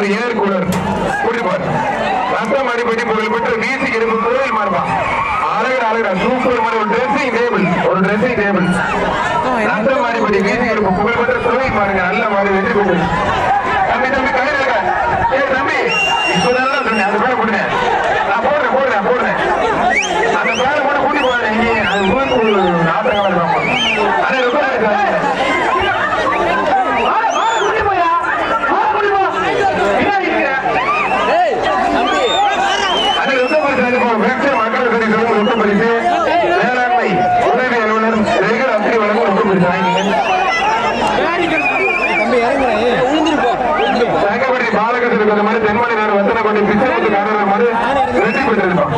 ஒரு air cooler குடிப்பார். ரத்தம் அடிப்படி புகழ் பெற்ற வீசி இரும்பு கோயில் மாறுபான். அழகா சூப்பர் மாதிரி ஒரு ட்ரெஸ்ஸிங் டேபிள் ரத்தம் அடிப்படி வீசி இரும்பு புகழ் பெற்ற கோயில் பாருங்க. நல்ல மாதிரி வெற்றி பெற்று தம்பி கையில் இருக்க. தம்பி இப்பதான் சொன்னேன் அந்த பேரை கொடுங்க. நான் போடுறேன் அந்த பேரை கூட கூட்டி போறேன். அது உங்களுக்கு நாட்டகம் இருக்கும். அதே ரொம்ப வேளாண்மை உதவி அலுவலர் அத்திரி வழங்கும் ரொம்ப தங்கப்பட்டி பாலகத்தில் இருக்கிற மாதிரி தென்மணி நேரம் வத்தனை கொண்டு பிச்சைக்காரர் மாதிரி வெற்றி பெற்றிருப்பான்.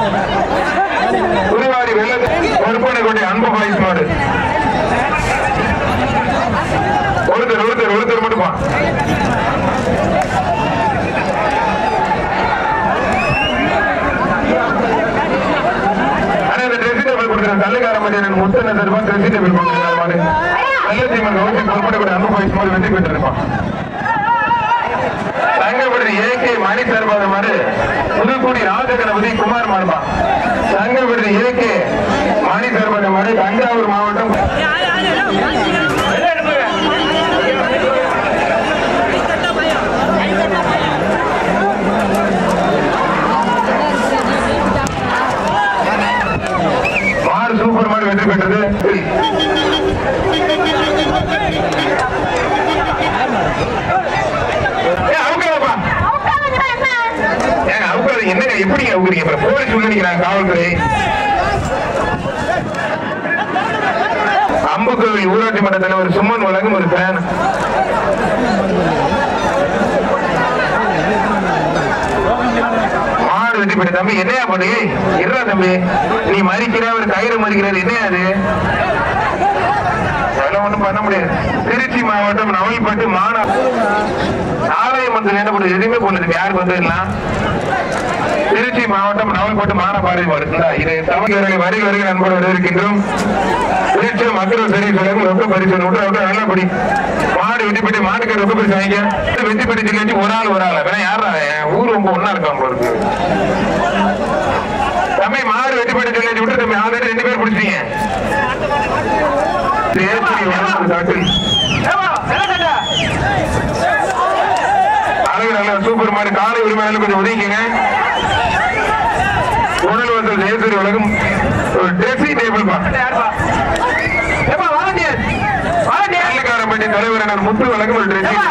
துணிவாரி வெள்ளத்தை பொறுப்பனை கொண்டு அன்பு பாய்ஸ் மாடு ஒருத்தர் மட்டும்பான். கல்லுக்கார மதியம் முத்தனை தருவான். ட்ரெஸ்ஸிங் டேபிள் கொடுத்துருக்காரு. வெள்ளத்தீமன் கவுன்சில் பொறுப்பனை கொண்டு அன்பு பாய்ஸ் மாடு வெற்றி பெற்றிருப்பான். தங்கப்படி ஏகே மணி சார்பாக மாறு புதுக்குடி ராஜகணபதி குமார் மாறுபான். தங்கப்படி ஏகே மணி சார்பாக மாறு தஞ்சாவூர் மாவட்டம். மாறு சூப்பர் மாடு வெற்றி பெற்றது. என்னங்க எப்படி அவுக்குறீங்க? போலீஸ் சொல்லிக்கிறாங்க காவல்துறை. அம்புக்கோவில் ஊராட்சி மன்ற தலைவர் சுமன் வழங்கும் ஒரு பேன். மாடு வெற்றி பெற்ற தம்பி. என்னையா பண்ணி இருறா தம்பி, நீ மறிக்கிற ஒரு கயிறு மறிக்கிறாரு. என்னையா அது? அதெல்லாம் ஒண்ணும் பண்ண முடியாது. திருச்சி மாவட்டம் நவல்பட்டு ஆலயம் வந்து வேண்டப்படும் எதுவுமே போனது யாருக்கு வந்துடலாம். திருச்சி மாவட்டம் நவல்பட்டு மானபாறை இதை தமிழர்களை வருகை நண்போடு வரவேற்கின்றோம். திருச்சி மக்கள் சரி சொல்லும் ரொம்ப பரிசு நல்லபடி மாடு வெற்றி பெற்று மாட்டுக்கு ரொம்ப பரிசு வாங்க. வெற்றி பெற்று சொல்லி ஒரு ஆள் வேணா யாரா ஊர் ரொம்ப ஒன்னா இருக்கான் போறது. தம்பி மாடு வெற்றி பெற்று சொல்லி விட்டு தம்பி ஆல்ரெடி 2 பேர் பிடிச்சிட்டீங்க. சூப்பர் மாடு காலை உரிமையாளர் கொஞ்சம் ஒதுக்கிங்க. உணர்வசல் ஜெயசூரி உலகம் ஒரு ட்ரெஸ்ஸிங் டேபிள் கல்லுக்காரம்பட்டி தலைவர் முத்து வழங்கும் ஒரு ட்ரெஸ்ஸிங்